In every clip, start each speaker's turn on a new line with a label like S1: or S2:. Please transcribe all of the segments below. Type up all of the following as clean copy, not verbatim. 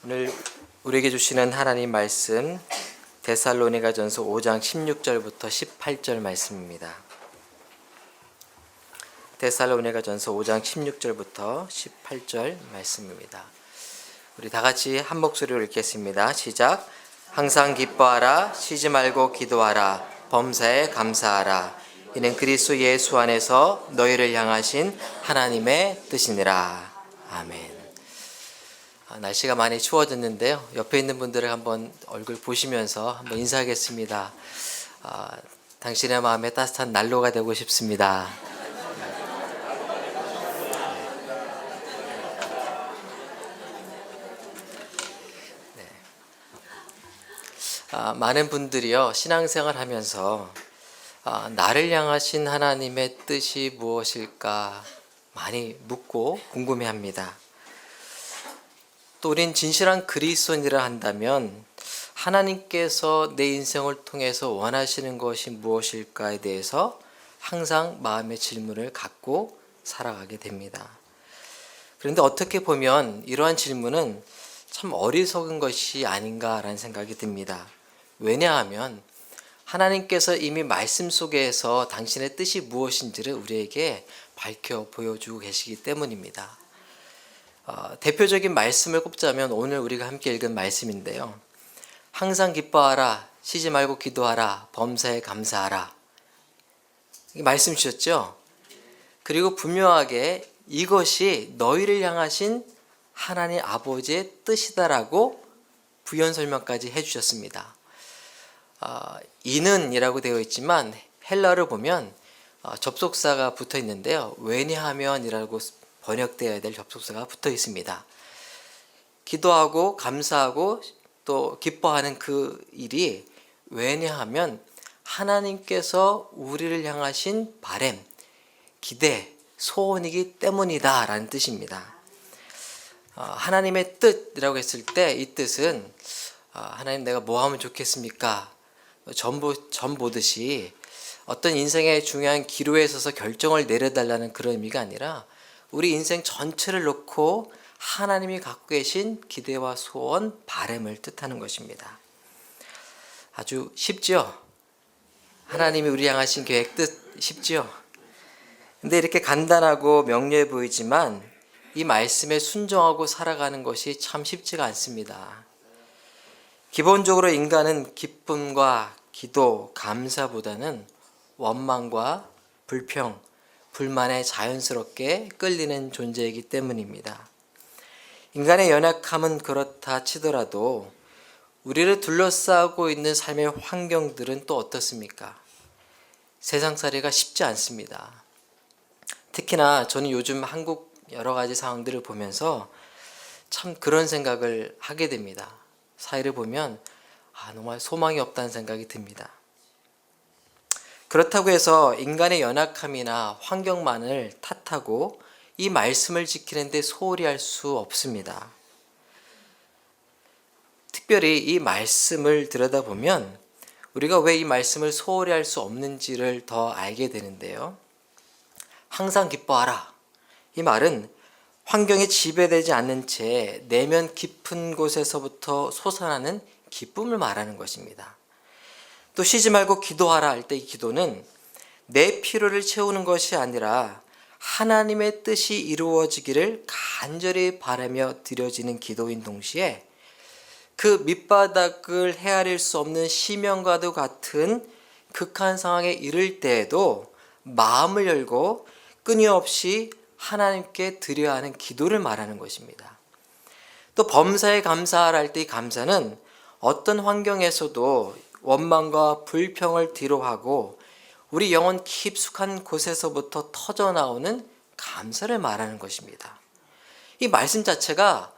S1: 오늘 우리에게 주시는 하나님 말씀 데살로니가전서 5장 16절부터 18절 말씀입니다. 데살로니가전서 5장 16절부터 18절 말씀입니다. 우리 다 같이 한 목소리로 읽겠습니다. 시작. 항상 기뻐하라, 쉬지 말고 기도하라, 범사에 감사하라. 이는 그리스도 예수 안에서 너희를 향하신 하나님의 뜻이니라. 아멘. 날씨가 많이 추워졌는데요. 옆에 있는 분들을 한번 얼굴 보시면서 한번 인사하겠습니다. 당신의 마음에 따뜻한 난로가 되고 싶습니다. 네. 많은 분들이요, 신앙생활 하면서 나를 향하신 하나님의 뜻이 무엇일까 많이 묻고 궁금해합니다. 또 우린 진실한 그리스도인이라 한다면 하나님께서 내 인생을 통해서 원하시는 것이 무엇일까에 대해서 항상 마음의 질문을 갖고 살아가게 됩니다. 그런데 어떻게 보면 이러한 질문은 참 어리석은 것이 아닌가라는 생각이 듭니다. 왜냐하면 하나님께서 이미 말씀 속에서 당신의 뜻이 무엇인지를 우리에게 밝혀 보여주고 계시기 때문입니다. 대표적인 말씀을 꼽자면 오늘 우리가 함께 읽은 말씀인데요. 항상 기뻐하라, 쉬지 말고 기도하라, 범사에 감사하라. 이 말씀 주셨죠? 그리고 분명하게 이것이 너희를 향하신 하나님 아버지의 뜻이다라고 부연 설명까지 해주셨습니다. 이는이라고 되어 있지만 헬라어를 보면 접속사가 붙어 있는데요. 왜냐하면이라고 번역되어야 될 접속사가 붙어 있습니다. 기도하고 감사하고 또 기뻐하는 그 일이 왜냐하면 하나님께서 우리를 향하신 바램, 기대, 소원이기 때문이다 라는 뜻입니다. 하나님의 뜻이라고 했을 때 이 뜻은 하나님 내가 뭐 하면 좋겠습니까? 전 보듯이 어떤 인생의 중요한 기로에 서서 결정을 내려달라는 그런 의미가 아니라 우리 인생 전체를 놓고 하나님이 갖고 계신 기대와 소원, 바람을 뜻하는 것입니다. 아주 쉽죠? 하나님이 우리 향하신 계획 뜻 쉽죠? 근데 이렇게 간단하고 명료해 보이지만 이 말씀에 순종하고 살아가는 것이 참 쉽지가 않습니다. 기본적으로 인간은 기쁨과 기도, 감사보다는 원망과 불평, 불만에 자연스럽게 끌리는 존재이기 때문입니다. 인간의 연약함은 그렇다 치더라도 우리를 둘러싸고 있는 삶의 환경들은 또 어떻습니까? 세상살이가 쉽지 않습니다. 특히나 저는 요즘 한국 여러 가지 상황들을 보면서 참 그런 생각을 하게 됩니다. 사회를 보면 정말 소망이 없다는 생각이 듭니다. 그렇다고 해서 인간의 연약함이나 환경만을 탓하고 이 말씀을 지키는 데 소홀히 할 수 없습니다. 특별히 이 말씀을 들여다보면 우리가 왜 이 말씀을 소홀히 할 수 없는지를 더 알게 되는데요. 항상 기뻐하라. 이 말은 환경에 지배되지 않는 채 내면 깊은 곳에서부터 솟아나는 기쁨을 말하는 것입니다. 또 쉬지 말고 기도하라 할 때 이 기도는 내 필요를 채우는 것이 아니라 하나님의 뜻이 이루어지기를 간절히 바라며 드려지는 기도인 동시에 그 밑바닥을 헤아릴 수 없는 심연과도 같은 극한 상황에 이를 때에도 마음을 열고 끊임없이 하나님께 드려야 하는 기도를 말하는 것입니다. 또 범사에 감사하라 할 때 이 감사는 어떤 환경에서도 원망과 불평을 뒤로하고 우리 영혼 깊숙한 곳에서부터 터져나오는 감사를 말하는 것입니다. 이 말씀 자체가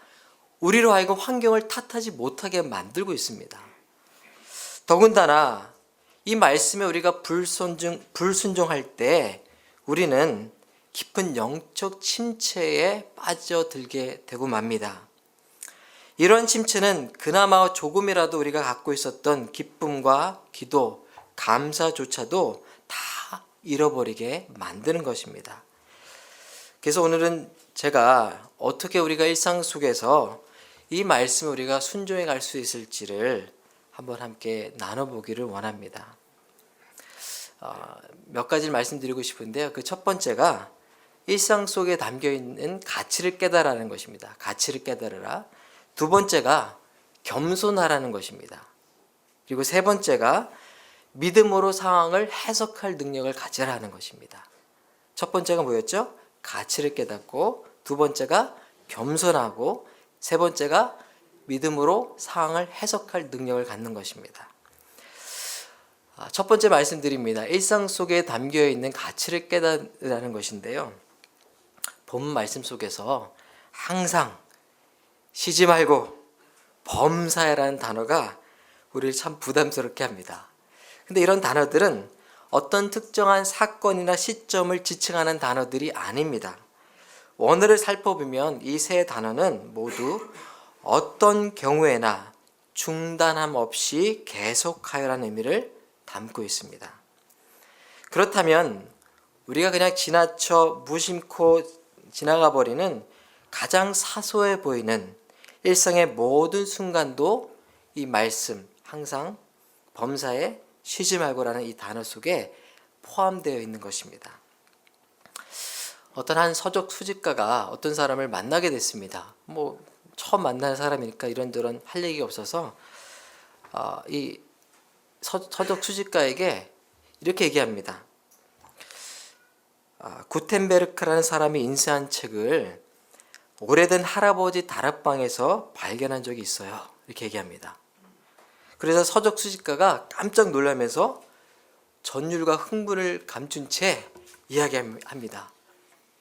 S1: 우리로 하여금 환경을 탓하지 못하게 만들고 있습니다. 더군다나 이 말씀에 우리가 불순종할 때 우리는 깊은 영적 침체에 빠져들게 되고 맙니다. 이런 침체는 그나마 조금이라도 우리가 갖고 있었던 기쁨과 기도, 감사조차도 다 잃어버리게 만드는 것입니다. 그래서 오늘은 제가 어떻게 우리가 일상 속에서 이 말씀을 우리가 순종해 갈 수 있을지를 한번 함께 나눠보기를 원합니다. 몇 가지를 말씀드리고 싶은데요. 그 첫 번째가 일상 속에 담겨있는 가치를 깨달으라는 것입니다. 가치를 깨달으라. 두 번째가 겸손하라는 것입니다. 그리고 세 번째가 믿음으로 상황을 해석할 능력을 가지라는 것입니다. 첫 번째가 뭐였죠? 가치를 깨닫고, 두 번째가 겸손하고, 세 번째가 믿음으로 상황을 해석할 능력을 갖는 것입니다. 첫 번째 말씀드립니다. 일상 속에 담겨있는 가치를 깨달으라는 것인데요. 본 말씀 속에서 항상 쉬지 말고 범사에라는 단어가 우리를 참 부담스럽게 합니다. 근데 이런 단어들은 어떤 특정한 사건이나 시점을 지칭하는 단어들이 아닙니다. 원어를 살펴보면 이 세 단어는 모두 어떤 경우에나 중단함 없이 계속하여라는 의미를 담고 있습니다. 그렇다면 우리가 그냥 지나쳐 무심코 지나가 버리는 가장 사소해 보이는 일상의 모든 순간도 이 말씀, 항상 범사에 쉬지 말고라는 이 단어 속에 포함되어 있는 것입니다. 어떤 한 서적 수집가가 어떤 사람을 만나게 됐습니다. 처음 만나는 사람이니까 이런저런 할 얘기가 없어서 이 서적 수집가에게 이렇게 얘기합니다. 구텐베르크라는 사람이 인쇄한 책을 오래된 할아버지 다락방에서 발견한 적이 있어요. 이렇게 얘기합니다. 그래서 서적 수집가가 깜짝 놀라면서 전율과 흥분을 감춘 채 이야기합니다.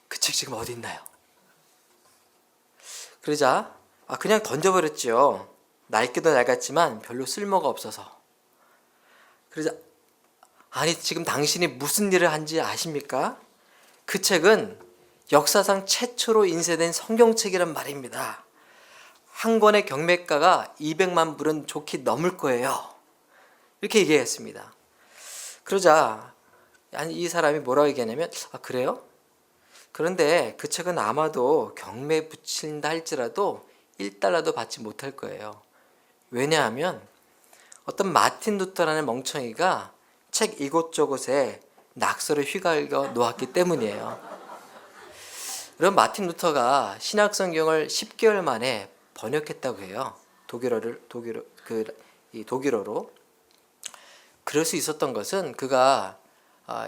S1: 그 책 지금 어디 있나요? 그러자 그냥 던져버렸죠. 낡기도 낡았지만 별로 쓸모가 없어서. 그러자 아니 지금 당신이 무슨 일을 한지 아십니까? 그 책은 역사상 최초로 인쇄된 성경책이란 말입니다. 한 권의 경매가가 200만 불은 좋게 넘을 거예요. 이렇게 얘기했습니다. 그러자 이 사람이 뭐라고 얘기하냐면 그래요? 그런데 그 책은 아마도 경매에 붙인다 할지라도 1달러도 받지 못할 거예요. 왜냐하면 어떤 마틴 루터라는 멍청이가 책 이곳저곳에 낙서를 휘갈겨 놓았기 때문이에요. 그럼 마틴 루터가 신약성경을 10개월 만에 번역했다고 해요. 독일어로. 그럴 수 있었던 것은 그가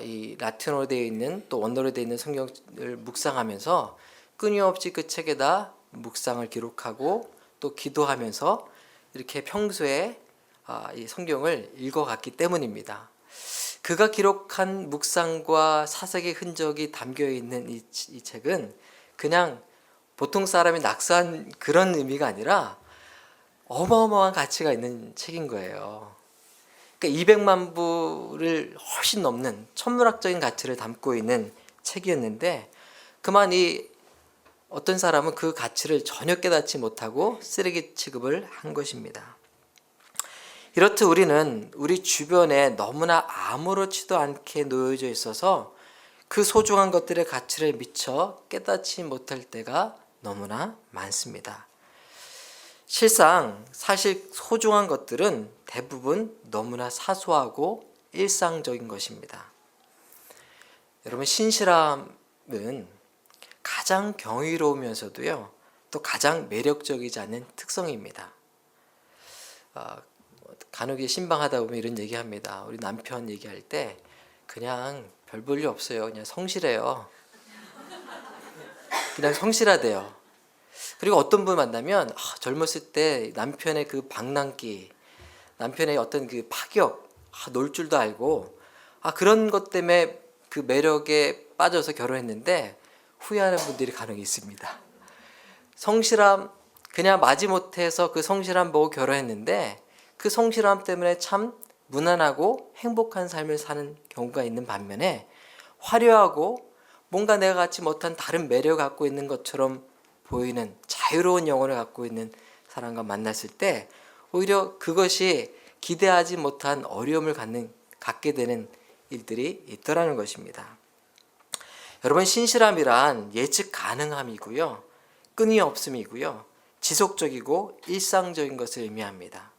S1: 이 라틴어로 되어 있는 또 원어로 되어 있는 성경을 묵상하면서 끊임없이 그 책에다 묵상을 기록하고 또 기도하면서 이렇게 평소에 이 성경을 읽어갔기 때문입니다. 그가 기록한 묵상과 사색의 흔적이 담겨있는 이 책은 그냥 보통 사람이 낙서한 그런 의미가 아니라 어마어마한 가치가 있는 책인 거예요. 그러니까 200만 부를 훨씬 넘는 천문학적인 가치를 담고 있는 책이었는데 그만 어떤 사람은 그 가치를 전혀 깨닫지 못하고 쓰레기 취급을 한 것입니다. 이렇듯 우리는 우리 주변에 너무나 아무렇지도 않게 놓여져 있어서 그 소중한 것들의 가치를 미처 깨닫지 못할 때가 너무나 많습니다. 실상 사실 소중한 것들은 대부분 너무나 사소하고 일상적인 것입니다. 여러분, 신실함은 가장 경이로우면서도요, 또 가장 매력적이지 않은 특성입니다. 간혹 신방하다 보면 이런 얘기합니다. 우리 남편 얘기할 때 그냥 별 볼 일 없어요. 그냥 성실해요. 그냥 성실하대요. 그리고 어떤 분 만나면 젊었을 때 남편의 그 방랑기, 남편의 어떤 그 파격, 놀 줄도 알고 그런 것 때문에 그 매력에 빠져서 결혼했는데 후회하는 분들이 간혹 있습니다. 성실함, 그냥 마지못해서 그 성실함 보고 결혼했는데 그 성실함 때문에 참 무난하고 행복한 삶을 사는 경우가 있는 반면에 화려하고 뭔가 내가 갖지 못한 다른 매력을 갖고 있는 것처럼 보이는 자유로운 영혼을 갖고 있는 사람과 만났을 때 오히려 그것이 기대하지 못한 어려움을 갖게 되는 일들이 있더라는 것입니다. 여러분, 신실함이란 예측 가능함이고요, 끈이 없음이고요, 지속적이고 일상적인 것을 의미합니다.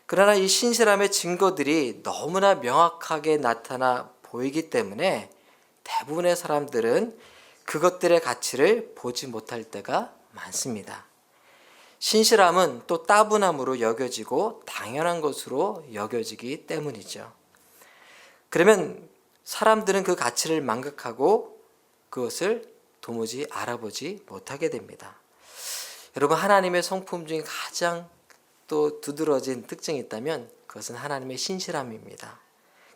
S1: 그러나 이 신실함의 증거들이 너무나 명확하게 나타나 보이기 때문에 대부분의 사람들은 그것들의 가치를 보지 못할 때가 많습니다. 신실함은 또 따분함으로 여겨지고 당연한 것으로 여겨지기 때문이죠. 그러면 사람들은 그 가치를 망각하고 그것을 도무지 알아보지 못하게 됩니다. 여러분, 하나님의 성품 중에 가장 또 두드러진 특징이 있다면 그것은 하나님의 신실함입니다.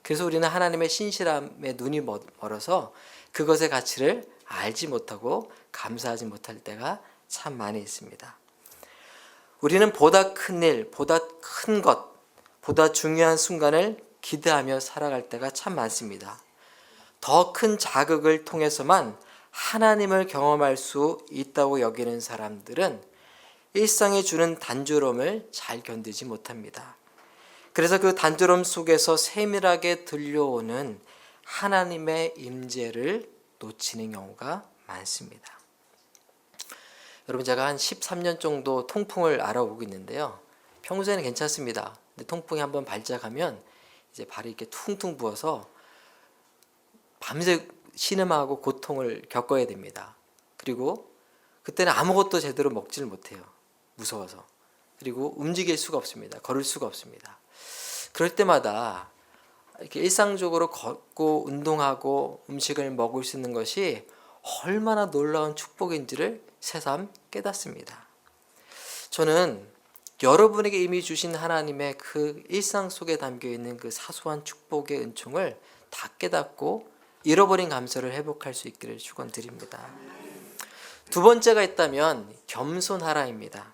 S1: 그래서 우리는 하나님의 신실함에 눈이 멀어서 그것의 가치를 알지 못하고 감사하지 못할 때가 참 많이 있습니다. 우리는 보다 큰 일, 보다 큰 것, 보다 중요한 순간을 기대하며 살아갈 때가 참 많습니다. 더 큰 자극을 통해서만 하나님을 경험할 수 있다고 여기는 사람들은 일상이 주는 단조로움을 잘 견디지 못합니다. 그래서 그 단조로움 속에서 세밀하게 들려오는 하나님의 임재를 놓치는 경우가 많습니다. 여러분, 제가 한 13년 정도 통풍을 알아보고 있는데요. 평소에는 괜찮습니다. 근데 통풍이 한번 발작하면 이제 발이 이렇게 퉁퉁 부어서 밤새 신음하고 고통을 겪어야 됩니다. 그리고 그때는 아무것도 제대로 먹지를 못해요. 무서워서. 그리고 움직일 수가 없습니다. 걸을 수가 없습니다. 그럴 때마다 이렇게 일상적으로 걷고 운동하고 음식을 먹을 수 있는 것이 얼마나 놀라운 축복인지를 새삼 깨닫습니다. 저는 여러분에게 이미 주신 하나님의 그 일상 속에 담겨 있는 그 사소한 축복의 은총을 다 깨닫고 잃어버린 감사를 회복할 수 있기를 축원드립니다. 두 번째가 있다면 겸손하라입니다.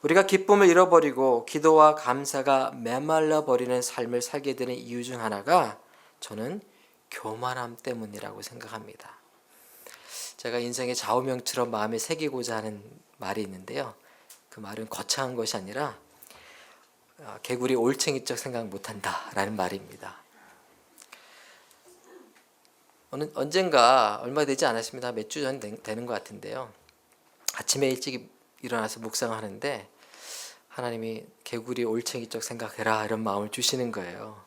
S1: 우리가 기쁨을 잃어버리고 기도와 감사가 메말라 버리는 삶을 살게 되는 이유 중 하나가 저는 교만함 때문이라고 생각합니다. 제가 인생의 좌우명처럼 마음에 새기고자 하는 말이 있는데요. 그 말은 거창한 것이 아니라 개구리 올챙이적 생각 못한다 라는 말입니다. 언젠가 얼마 되지 않았습니다. 몇 주 전 되는 것 같은데요. 아침에 일찍 일어나서 묵상하는데 하나님이 개구리 올챙이적 생각해라 이런 마음을 주시는 거예요.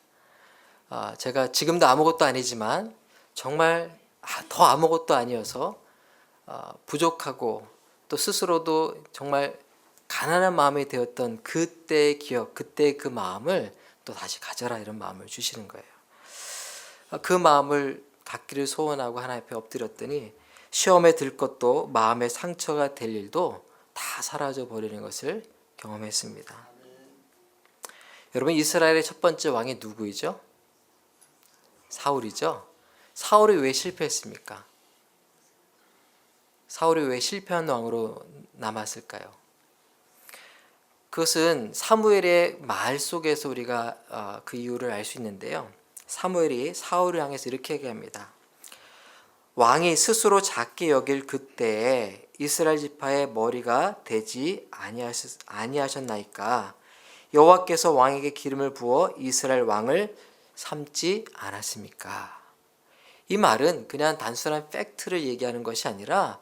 S1: 제가 지금도 아무것도 아니지만 정말 더 아무것도 아니어서 부족하고 또 스스로도 정말 가난한 마음이 되었던 그때의 기억, 그때의 그 마음을 또 다시 가져라 이런 마음을 주시는 거예요. 그 마음을 갖기를 소원하고 하나님 앞에 엎드렸더니 시험에 들 것도 마음의 상처가 될 일도 다 사라져 버리는 것을 경험했습니다. 여러분, 이스라엘의 첫 번째 왕이 누구이죠? 사울이죠. 사울이 왜 실패했습니까? 사울이 왜 실패한 왕으로 남았을까요? 그것은 사무엘의 말 속에서 우리가 그 이유를 알 수 있는데요. 사무엘이 사울을 향해서 이렇게 얘기합니다. 왕이 스스로 작게 여길 그때에 이스라엘 지파의 머리가 되지 아니하셨나이까? 여호와께서 왕에게 기름을 부어 이스라엘 왕을 삼지 않았습니까? 이 말은 그냥 단순한 팩트를 얘기하는 것이 아니라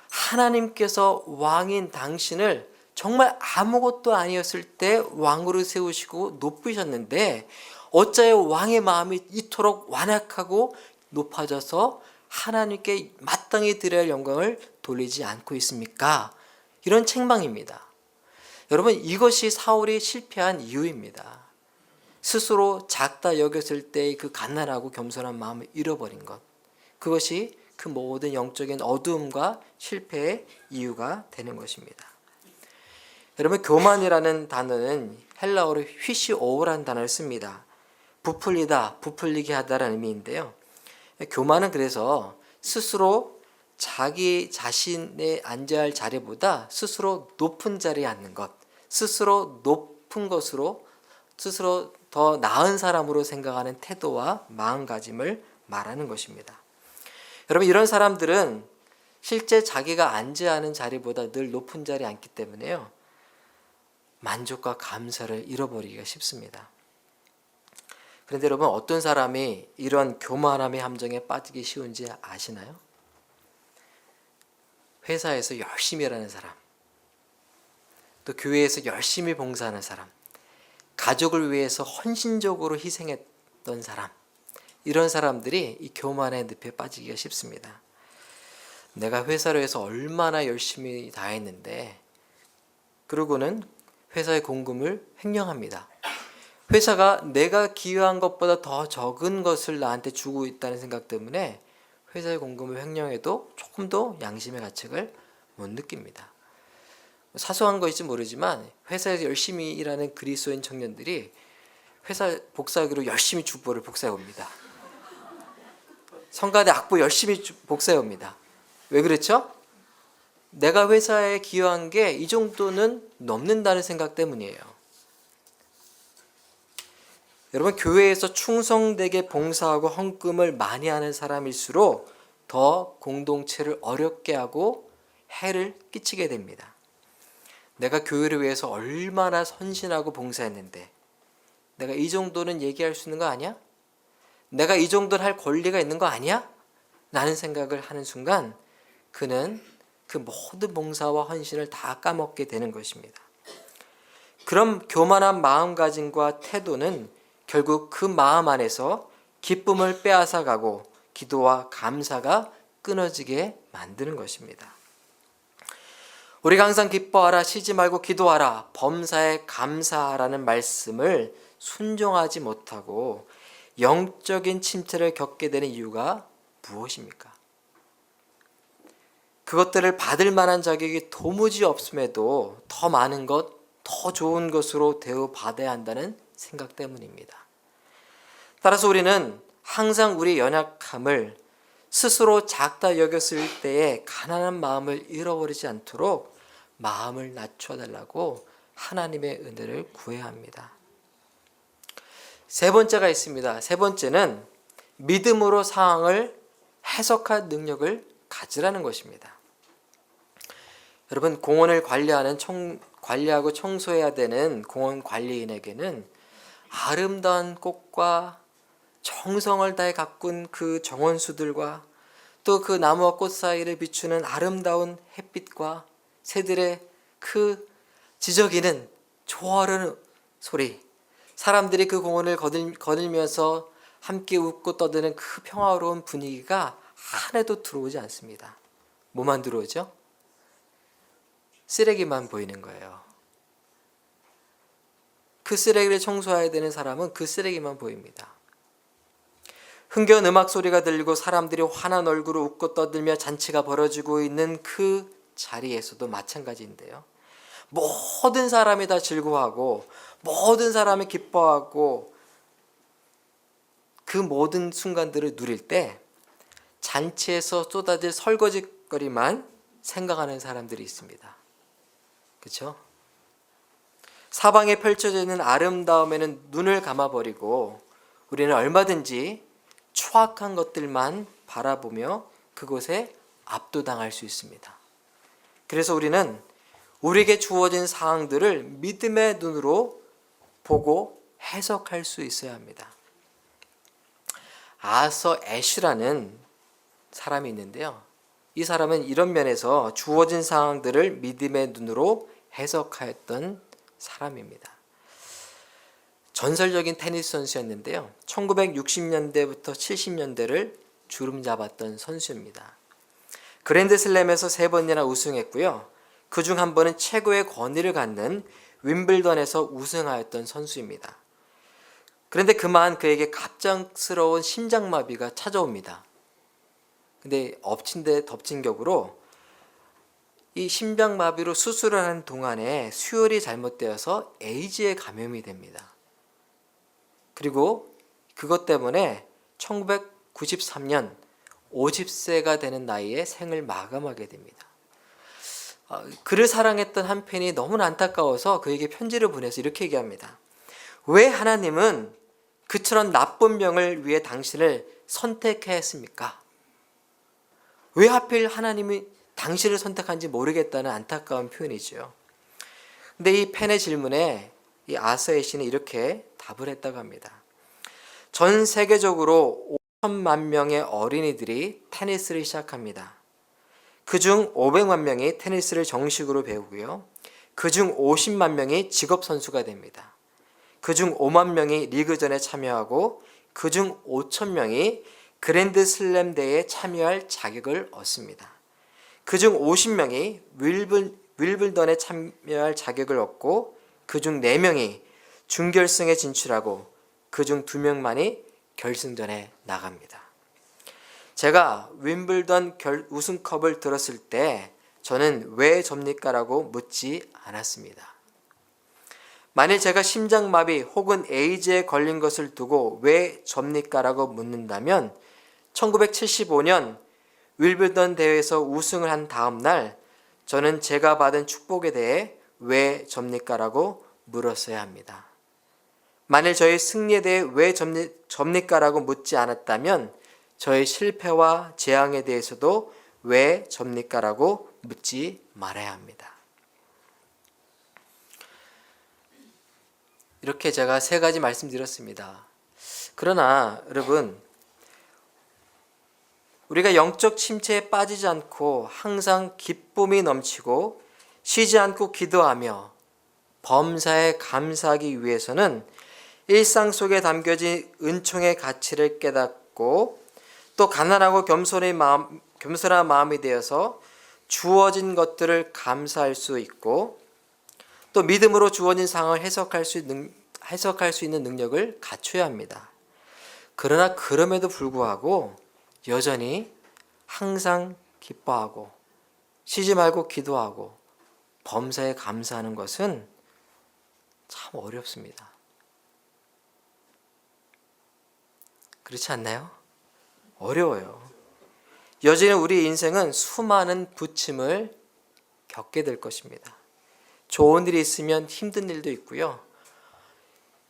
S1: 하나님께서 왕인 당신을 정말 아무것도 아니었을 때 왕으로 세우시고 높이셨는데 어찌하여 왕의 마음이 이토록 완악하고 높아져서 하나님께 마땅히 드려야 할 영광을 돌리지 않고 있습니까? 이런 책망입니다. 여러분, 이것이 사울이 실패한 이유입니다. 스스로 작다 여겼을 때의 그 가난하고 겸손한 마음을 잃어버린 것, 그것이 그 모든 영적인 어두움과 실패의 이유가 되는 것입니다. 여러분, 교만이라는 단어는 헬라어로 휘시오라는 단어를 씁니다. 부풀리다, 부풀리게 하다라는 의미인데요. 교만은 그래서 스스로 자기 자신의 앉아야 할 자리보다 스스로 높은 자리에 앉는 것, 스스로 높은 것으로 스스로 더 나은 사람으로 생각하는 태도와 마음가짐을 말하는 것입니다. 여러분, 이런 사람들은 실제 자기가 앉아야 하는 자리보다 늘 높은 자리에 앉기 때문에요. 만족과 감사를 잃어버리기가 쉽습니다. 그런데 여러분, 어떤 사람이 이런 교만함의 함정에 빠지기 쉬운지 아시나요? 회사에서 열심히 일하는 사람, 또 교회에서 열심히 봉사하는 사람, 가족을 위해서 헌신적으로 희생했던 사람, 이런 사람들이 이 교만의 늪에 빠지기가 쉽습니다. 내가 회사로 해서 얼마나 열심히 다했는데, 그러고는 회사의 공금을 횡령합니다. 회사가 내가 기여한 것보다 더 적은 것을 나한테 주고 있다는 생각 때문에 회사의 공금을 횡령해도 조금 더 양심의 가책을 못 느낍니다. 사소한 것일지 모르지만 회사에서 열심히 일하는 그리스도인 청년들이 회사 복사하기로 열심히 주보를 복사해 옵니다. 성가대 악보 열심히 복사해 옵니다. 왜 그렇죠? 내가 회사에 기여한 게 이 정도는 넘는다는 생각 때문이에요. 여러분, 교회에서 충성되게 봉사하고 헌금을 많이 하는 사람일수록 더 공동체를 어렵게 하고 해를 끼치게 됩니다. 내가 교회를 위해서 얼마나 헌신하고 봉사했는데 내가 이 정도는 얘기할 수 있는 거 아니야? 내가 이 정도는 할 권리가 있는 거 아니야? 라는 생각을 하는 순간 그는 그 모든 봉사와 헌신을 다 까먹게 되는 것입니다. 그럼 교만한 마음가짐과 태도는 결국 그 마음 안에서 기쁨을 빼앗아가고 기도와 감사가 끊어지게 만드는 것입니다. 우리가 항상 기뻐하라, 쉬지 말고 기도하라, 범사에 감사하라는 말씀을 순종하지 못하고 영적인 침체를 겪게 되는 이유가 무엇입니까? 그것들을 받을 만한 자격이 도무지 없음에도 더 많은 것, 더 좋은 것으로 대우받아야 한다는 생각 때문입니다. 따라서 우리는 항상 우리의 연약함을 스스로 작다 여겼을 때에 가난한 마음을 잃어버리지 않도록 마음을 낮춰달라고 하나님의 은혜를 구해야 합니다. 세 번째가 있습니다. 세 번째는 믿음으로 상황을 해석할 능력을 가지라는 것입니다. 여러분, 공원을 관리하고 청소해야 되는 공원 관리인에게는 아름다운 꽃과 정성을 다해 가꾼 그 정원수들과 또 그 나무와 꽃 사이를 비추는 아름다운 햇빛과 새들의 그 지저귀는 조화로운 소리, 사람들이 그 공원을 거닐면서 함께 웃고 떠드는 그 평화로운 분위기가 하나도 들어오지 않습니다. 뭐만 들어오죠? 쓰레기만 보이는 거예요. 그 쓰레기를 청소해야 되는 사람은 그 쓰레기만 보입니다. 흥겨운 음악 소리가 들리고 사람들이 환한 얼굴로 웃고 떠들며 잔치가 벌어지고 있는 그 자리에서도 마찬가지인데요. 모든 사람이 다 즐거워하고 모든 사람이 기뻐하고 그 모든 순간들을 누릴 때 잔치에서 쏟아질 설거지거리만 생각하는 사람들이 있습니다. 그렇죠? 사방에 펼쳐져 있는 아름다움에는 눈을 감아버리고 우리는 얼마든지 추악한 것들만 바라보며 그곳에 압도당할 수 있습니다. 그래서 우리는 우리에게 주어진 사항들을 믿음의 눈으로 보고 해석할 수 있어야 합니다. 아서 애쉬라는 사람이 있는데요. 이 사람은 이런 면에서 주어진 상황들을 믿음의 눈으로 해석하였던 사람입니다. 전설적인 테니스 선수였는데요. 1960년대부터 70년대를 주름잡았던 선수입니다. 그랜드슬램에서 3번이나 우승했고요. 그중 한 번은 최고의 권위를 갖는 윈블던에서 우승하였던 선수입니다. 그런데 그만 그에게 갑작스러운 심장마비가 찾아옵니다. 근데 엎친 데 덮친 격으로 이 심장마비로 수술을 하는 동안에 수혈이 잘못되어서 에이즈에 감염이 됩니다. 그리고 그것 때문에 1993년 50세가 되는 나이에 생을 마감하게 됩니다. 그를 사랑했던 한 팬이 너무나 안타까워서 그에게 편지를 보내서 이렇게 얘기합니다. 왜 하나님은 그처럼 나쁜 병을 위해 당신을 선택해야 했습니까? 왜 하필 하나님이 당신을 선택한지 모르겠다는 안타까운 표현이죠. 근데 이 팬의 질문에 이 아서의 씨는 이렇게 답을 했다고 합니다. 전 세계적으로 5천만 명의 어린이들이 테니스를 시작합니다. 그중 500만 명이 테니스를 정식으로 배우고요. 그중 50만 명이 직업 선수가 됩니다. 그중 5만 명이 리그전에 참여하고 그중 5천 명이 그랜드 슬램 대회에 참여할 자격을 얻습니다. 그중 50명이 윌블던에 참여할 자격을 얻고 그중 4명이 준결승에 진출하고 그중 2명만이 결승전에 나갑니다. 제가 윈블던 우승컵을 들었을 때 저는 왜 접니까? 라고 묻지 않았습니다. 만일 제가 심장마비 혹은 에이즈에 걸린 것을 두고 왜 접니까? 라고 묻는다면 1975년 윌블던 대회에서 우승을 한 다음 날 저는 제가 받은 축복에 대해 왜 접니까? 라고 물었어야 합니다. 만일 저의 승리에 대해 왜 접니까? 라고 묻지 않았다면 저의 실패와 재앙에 대해서도 왜 접니까? 라고 묻지 말아야 합니다. 이렇게 제가 3가지 말씀드렸습니다. 그러나 여러분, 우리가 영적 침체에 빠지지 않고 항상 기쁨이 넘치고 쉬지 않고 기도하며 범사에 감사하기 위해서는 일상 속에 담겨진 은총의 가치를 깨닫고 또 가난하고 겸손한 마음이 되어서 주어진 것들을 감사할 수 있고 또 믿음으로 주어진 상황을 해석할 수 있는 능력을 갖춰야 합니다. 그러나 그럼에도 불구하고 여전히 항상 기뻐하고 쉬지 말고 기도하고 범사에 감사하는 것은 참 어렵습니다. 그렇지 않나요? 어려워요. 여전히 우리 인생은 수많은 부침을 겪게 될 것입니다. 좋은 일이 있으면 힘든 일도 있고요.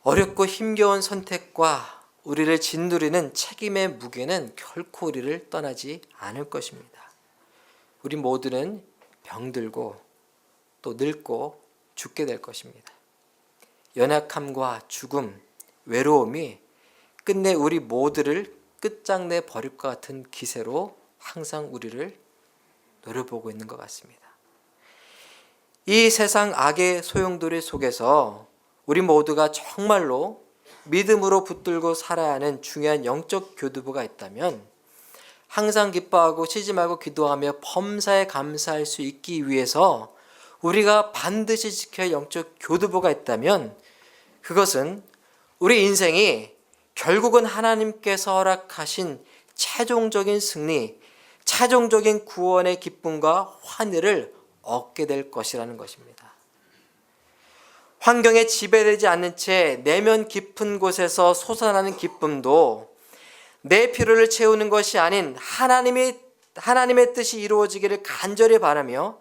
S1: 어렵고 힘겨운 선택과 우리를 짓누르는 책임의 무게는 결코 우리를 떠나지 않을 것입니다. 우리 모두는 병들고 또 늙고 죽게 될 것입니다. 연약함과 죽음, 외로움이 끝내 우리 모두를 끝장내 버릴 것 같은 기세로 항상 우리를 노려보고 있는 것 같습니다. 이 세상 악의 소용돌이 속에서 우리 모두가 정말로 믿음으로 붙들고 살아야 하는 중요한 영적 교두보가 있다면 항상 기뻐하고 쉬지 말고 기도하며 범사에 감사할 수 있기 위해서 우리가 반드시 지켜야 할 영적 교두보가 있다면 그것은 우리 인생이 결국은 하나님께서 허락하신 최종적인 승리, 최종적인 구원의 기쁨과 환희를 얻게 될 것이라는 것입니다. 환경에 지배되지 않는 채 내면 깊은 곳에서 솟아나는 기쁨도 내 필요를 채우는 것이 아닌 하나님의 뜻이 이루어지기를 간절히 바라며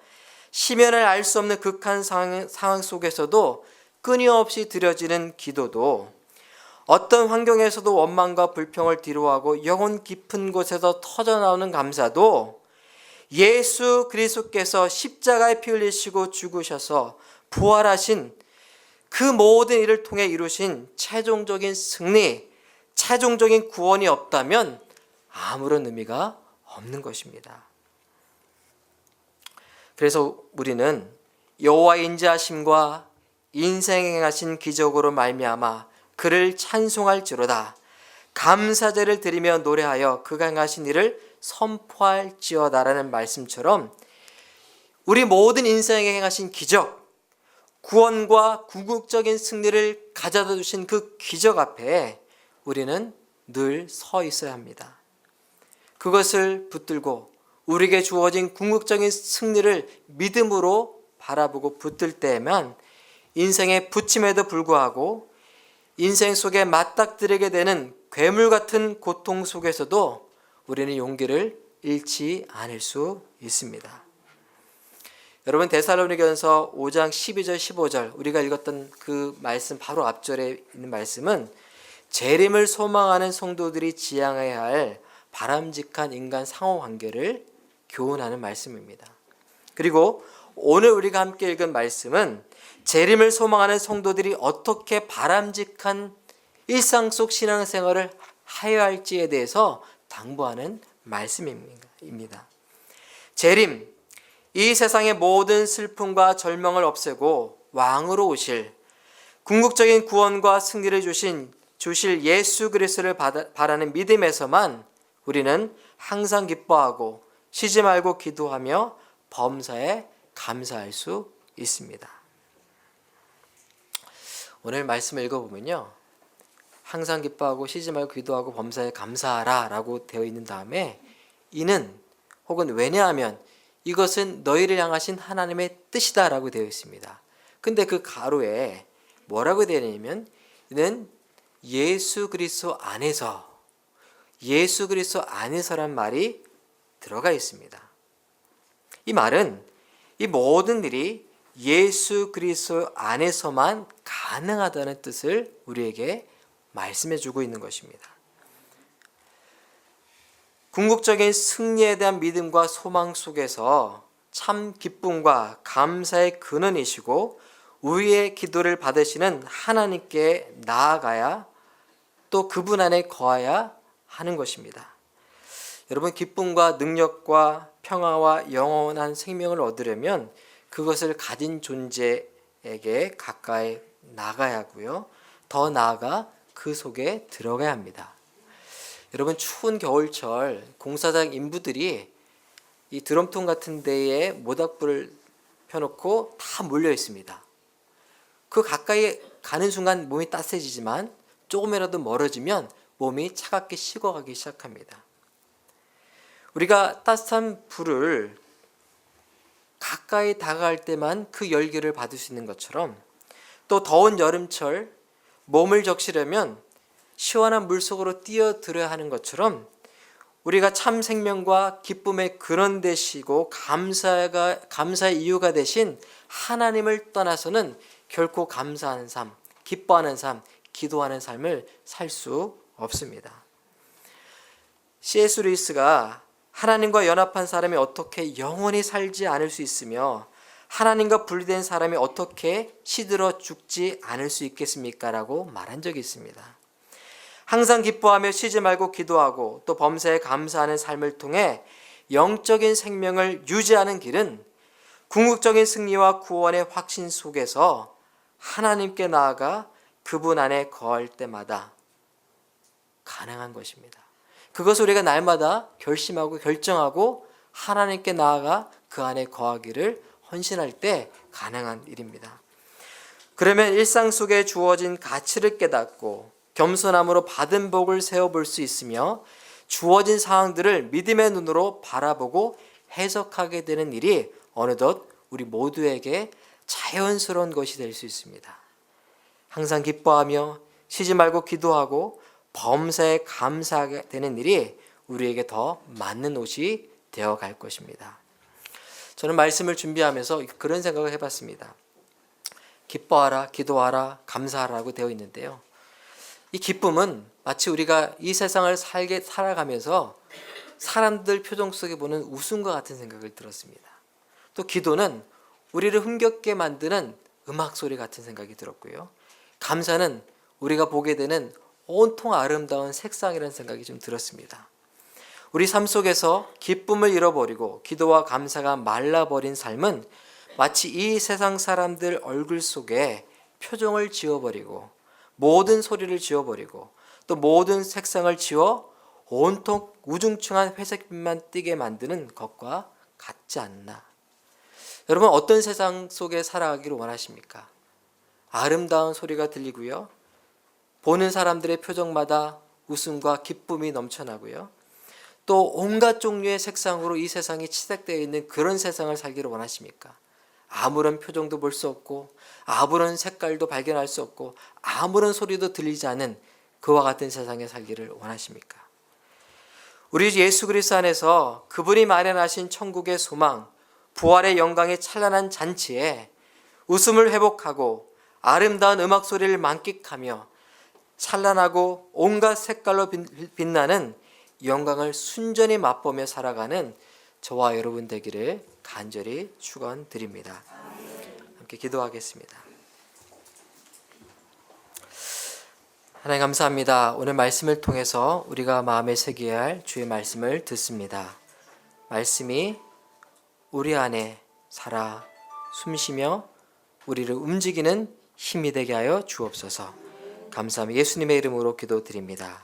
S1: 시면을 알 수 없는 극한 상황 속에서도 끊임없이 드려지는 기도도 어떤 환경에서도 원망과 불평을 뒤로하고 영혼 깊은 곳에서 터져나오는 감사도 예수 그리스도께서 십자가에 피 흘리시고 죽으셔서 부활하신 그 모든 일을 통해 이루신 최종적인 승리, 최종적인 구원이 없다면 아무런 의미가 없는 것입니다. 그래서 우리는 여호와의 인자하심과 인생에 행하신 기적으로 말미암아 그를 찬송할지로다. 감사제를 드리며 노래하여 그가 행하신 일을 선포할지어다라는 말씀처럼 우리 모든 인생에 행하신 기적, 구원과 궁극적인 승리를 가져다 주신 그 기적 앞에 우리는 늘 서 있어야 합니다. 그것을 붙들고 우리에게 주어진 궁극적인 승리를 믿음으로 바라보고 붙들 때에만 인생의 부침에도 불구하고 인생 속에 맞닥뜨리게 되는 괴물 같은 고통 속에서도 우리는 용기를 잃지 않을 수 있습니다. 여러분 데살로니가전서 5장 12절 15절 우리가 읽었던 그 말씀 바로 앞절에 있는 말씀은 재림을 소망하는 성도들이 지향해야 할 바람직한 인간 상호관계를 교훈하는 말씀입니다. 그리고 오늘 우리가 함께 읽은 말씀은 재림을 소망하는 성도들이 어떻게 바람직한 일상 속 신앙생활을 하여야 할지에 대해서 당부하는 말씀입니다. 재림, 이 세상의 모든 슬픔과 절망을 없애고 왕으로 오실 궁극적인 구원과 승리를 주실 예수 그리스도를 바라는 믿음에서만 우리는 항상 기뻐하고 쉬지 말고 기도하며 범사에 감사할 수 있습니다. 오늘 말씀을 읽어보면요, 항상 기뻐하고 쉬지 말고 기도하고 범사에 감사하라 라고 되어 있는 다음에 이는 혹은 왜냐하면 이것은 너희를 향하신 하나님의 뜻이다 라고 되어 있습니다. 근데 그 가로에 뭐라고 되어 있냐면 이는 예수 그리스도 안에서란 말이 들어가 있습니다. 이 말은 이 모든 일이 예수 그리스도 안에서만 가능하다는 뜻을 우리에게 말씀해 주고 있는 것입니다. 궁극적인 승리에 대한 믿음과 소망 속에서 참 기쁨과 감사의 근원이시고 우리의 기도를 받으시는 하나님께 나아가야 또 그분 안에 거해야 하는 것입니다. 여러분, 기쁨과 능력과 평화와 영원한 생명을 얻으려면 그것을 가진 존재에게 가까이 나가야 하고요. 더 나아가 그 속에 들어가야 합니다. 여러분, 추운 겨울철 공사장 인부들이 이 드럼통 같은 데에 모닥불을 펴놓고 다 몰려 있습니다. 그 가까이 가는 순간 몸이 따뜻해지지만 조금이라도 멀어지면 몸이 차갑게 식어가기 시작합니다. 우리가 따뜻한 불을 가까이 다가갈 때만 그 열기를 받을 수 있는 것처럼 또 더운 여름철 몸을 적시려면 시원한 물속으로 뛰어들어야 하는 것처럼 우리가 참 생명과 기쁨의 근원 되시고 감사의 이유가 되신 하나님을 떠나서는 결코 감사하는 삶, 기뻐하는 삶, 기도하는 삶을 살 수 없습니다. C.S. 루이스가 하나님과 연합한 사람이 어떻게 영원히 살지 않을 수 있으며 하나님과 분리된 사람이 어떻게 시들어 죽지 않을 수 있겠습니까? 라고 말한 적이 있습니다. 항상 기뻐하며 쉬지 말고 기도하고 또 범사에 감사하는 삶을 통해 영적인 생명을 유지하는 길은 궁극적인 승리와 구원의 확신 속에서 하나님께 나아가 그분 안에 거할 때마다 가능한 것입니다. 그것을 우리가 날마다 결심하고 결정하고 하나님께 나아가 그 안에 거하기를 헌신할 때 가능한 일입니다. 그러면 일상 속에 주어진 가치를 깨닫고 겸손함으로 받은 복을 세워볼 수 있으며 주어진 상황들을 믿음의 눈으로 바라보고 해석하게 되는 일이 어느덧 우리 모두에게 자연스러운 것이 될 수 있습니다. 항상 기뻐하며 쉬지 말고 기도하고 범사에 감사하게 되는 일이 우리에게 더 맞는 옷이 되어갈 것입니다. 저는 말씀을 준비하면서 그런 생각을 해봤습니다. 기뻐하라, 기도하라, 감사하라고 되어 있는데요. 이 기쁨은 마치 우리가 이 세상을 살아가면서 사람들 표정 속에 보는 웃음과 같은 생각을 들었습니다. 또 기도는 우리를 흥겹게 만드는 음악 소리 같은 생각이 들었고요. 감사는 우리가 보게 되는 온통 아름다운 색상이라는 생각이 좀 들었습니다. 우리 삶 속에서 기쁨을 잃어버리고 기도와 감사가 말라버린 삶은 마치 이 세상 사람들 얼굴 속에 표정을 지워버리고 모든 소리를 지워버리고 또 모든 색상을 지워 온통 우중충한 회색빛만 띠게 만드는 것과 같지 않나. 여러분, 어떤 세상 속에 살아가기를 원하십니까? 아름다운 소리가 들리고요. 보는 사람들의 표정마다 웃음과 기쁨이 넘쳐나고요. 또 온갖 종류의 색상으로 이 세상이 치닫되어 있는 그런 세상을 살기를 원하십니까? 아무런 표정도 볼 수 없고 아무런 색깔도 발견할 수 없고 아무런 소리도 들리지 않는 그와 같은 세상에 살기를 원하십니까? 우리 예수 그리스도 안에서 그분이 마련하신 천국의 소망, 부활의 영광의 찬란한 잔치에 웃음을 회복하고 아름다운 음악 소리를 만끽하며 찬란하고 온갖 색깔로 빛나는 영광을 순전히 맛보며 살아가는 저와 여러분 되기를 간절히 축원드립니다. 함께 기도하겠습니다. 하나님 감사합니다. 오늘 말씀을 통해서 우리가 마음에 새겨야 할 주의 말씀을 듣습니다. 말씀이 우리 안에 살아 숨쉬며 우리를 움직이는 힘이 되게 하여 주옵소서. 감사합니다. 예수님의 이름으로 기도드립니다.